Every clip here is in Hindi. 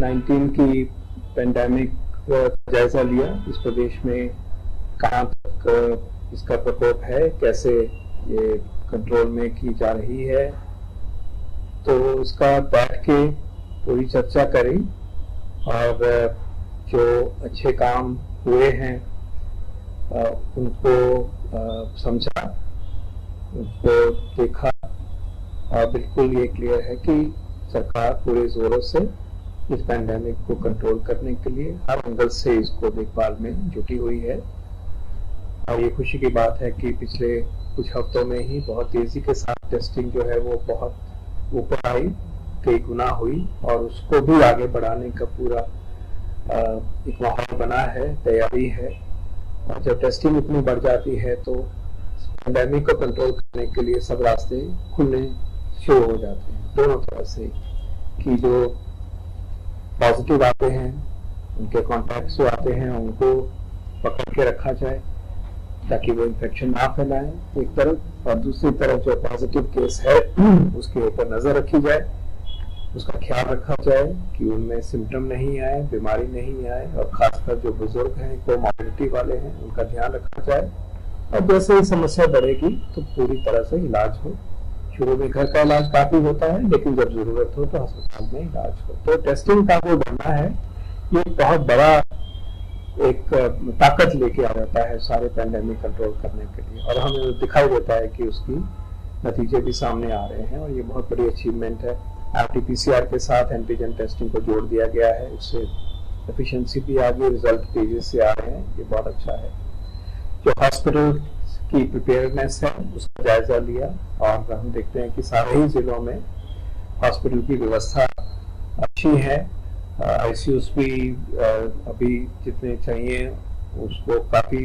19 की पेंडेमिक का जायजा लिया। इस प्रदेश में कहाँ तक इसका प्रकोप है, कैसे ये कंट्रोल में की जा रही है, तो उसका बैठ के पूरी चर्चा करी और जो अच्छे काम हुए हैं उनको समझा, उनको देखा और बिल्कुल ये क्लियर है कि सरकार पूरे जोरों से इस पैंडेमिक को कंट्रोल करने के लिए हर एंगल से इसको देखभाल में जुटी हुई है। और ये खुशी की बात है कि पिछले कुछ हफ्तों में ही बहुत तेजी के साथ टेस्टिंग जो है वो बहुत ऊपर आई, कई गुना हुई और उसको भी आगे बढ़ाने का पूरा एक माहौल बना है, तैयारी है। और जब टेस्टिंग इतनी बढ़ जाती है तो पैंडेमिक को कंट्रोल करने के लिए सब रास्ते खुलने शुरू हो जाते हैं दोनों तरफ से, कि जो पॉजिटिव आते हैं, उनके कॉन्टैक्ट्स जो आते हैं उनको पकड़ के रखा जाए ताकि वो इन्फेक्शन ना फैलाएं एक तरफ, और दूसरी तरफ जो पॉजिटिव केस है उसके ऊपर नजर रखी जाए, उसका ख्याल रखा जाए कि उनमें सिम्टम नहीं आए, बीमारी नहीं आए, और खासकर जो बुजुर्ग हैं, कोमॉर्बिडिटी वाले हैं, उनका ध्यान रखा जाए। और जैसे ही समस्या बढ़ेगी तो पूरी तरह से इलाज हो। शुरू में घर का इलाज काफी होता है, लेकिन जब जरूरत हो तो अस्पताल में इलाज हो। तो टेस्टिंग का जो बढ़ना है ये बहुत बड़ा एक ताकत लेके आ जाता है सारे पैंडेमिक कंट्रोल करने के लिए, और हमें दिखाई देता है कि उसकी नतीजे भी सामने आ रहे हैं और ये बहुत बड़ी अचीवमेंट है। RT-PCR के साथ एंटीजन टेस्टिंग को जोड़ दिया गया है, उससे एफिशिएंसी भी आ गई, रिजल्ट तेजी से आ रहे हैं, ये बहुत अच्छा है। जो हॉस्पिटल की प्रिपेयरनेस है उसका जायजा लिया और हम देखते हैं कि सारे ही जिलों में हॉस्पिटल की व्यवस्था अच्छी है। ICUs भी अभी जितने चाहिए उसको काफी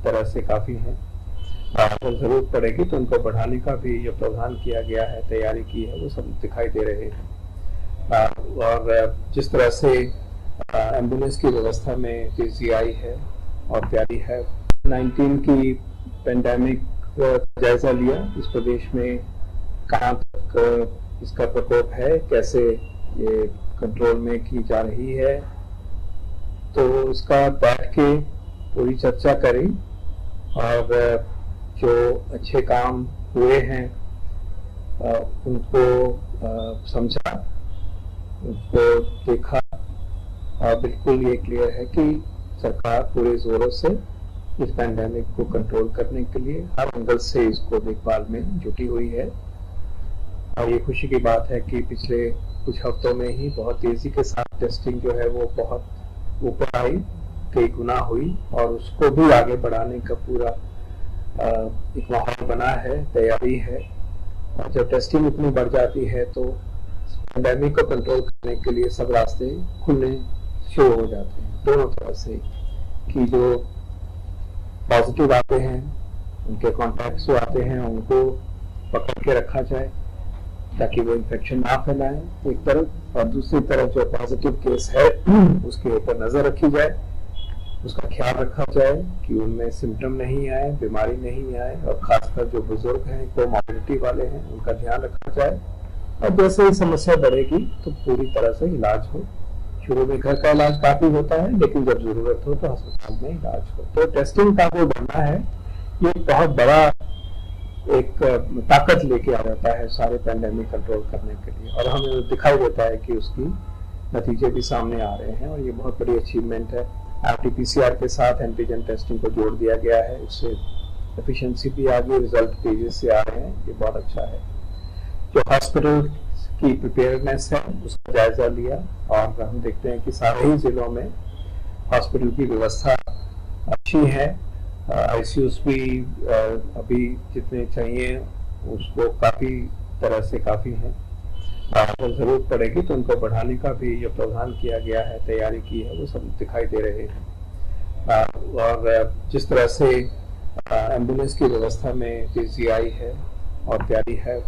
तरह से काफी हैं, अगर जरूरत पड़ेगी तो उनको बढ़ाने का भी जो प्रावधान किया गया है, तैयारी की है, वो सब दिखाई दे रहे हैं। और जिस तरह से एम्बुलेंस की व्यवस्था में तेजी आई है और तैयारी है। 19 की पेंडेमिक का जायजा लिया। इस प्रदेश में कहाँ तक इसका प्रकोप है, कैसे ये कंट्रोल में की जा रही है, तो उसका बैठ के पूरी चर्चा करी और जो अच्छे काम हुए हैं उनको समझा, उनको देखा और बिल्कुल ये क्लियर है कि सरकार पूरे जोरों से इस पैंडेमिक को कंट्रोल करने के लिए हर एंगल से इसको देखभाल में जुटी हुई है। और ये खुशी की बात है कि पिछले कुछ हफ्तों में ही बहुत तेजी के साथ टेस्टिंग जो है वो बहुत ऊपर आई, कई गुना हुई और उसको भी आगे बढ़ाने का पूरा एक माहौल बना है, तैयारी है। और जब टेस्टिंग इतनी बढ़ जाती है तो पैंडेमिक को कंट्रोल करने के लिए सब रास्ते खुलने शुरू हो जाते हैं दोनों तरफ से, कि जो पॉजिटिव आते हैं, उनके कॉन्टैक्ट्स जो आते हैं उनको पकड़ के रखा जाए ताकि वो इन्फेक्शन ना फैलाएं एक तरफ, और दूसरी तरफ जो पॉजिटिव केस है उसके ऊपर नजर रखी जाए, उसका ख्याल रखा जाए कि उनमें सिम्टम नहीं आए, बीमारी नहीं आए, और खासकर जो बुजुर्ग हैं, कोमॉर्बिडिटी वाले हैं, उनका ध्यान रखा जाए। और जैसे ही समस्या बढ़ेगी तो पूरी तरह से इलाज हो। शुरू में घर का इलाज काफी होता है, लेकिन जब जरूरत हो तो अस्पताल में इलाज हो। तो टेस्टिंग का जो बढ़ना है ये बहुत बड़ा एक ताकत लेके आ जाता है सारे पैंडेमिक कंट्रोल करने के लिए, और हमें दिखाई देता है कि उसकी नतीजे भी सामने आ रहे हैं और ये बहुत बड़ी अचीवमेंट है। RT-PCR के साथ एंटीजन टेस्टिंग को जोड़ दिया गया है, उससे एफिशिएंसी भी आ गई, रिजल्ट तेजी से आ रहे हैं, ये बहुत अच्छा है। जो हॉस्पिटल की प्रिपेयरनेस है उसका जायजा लिया और हम देखते हैं कि सारे ही जिलों में हॉस्पिटल की व्यवस्था अच्छी है। ICUs भी अभी जितने चाहिए उसको काफी तरह से काफी हैं, अगर जरूरत पड़ेगी तो उनको बढ़ाने का भी जो प्रावधान किया गया है, तैयारी की है, वो सब दिखाई दे रहे हैं। और जिस तरह से एम्बुलेंस की व्यवस्था में तेजी आई है और तैयारी है,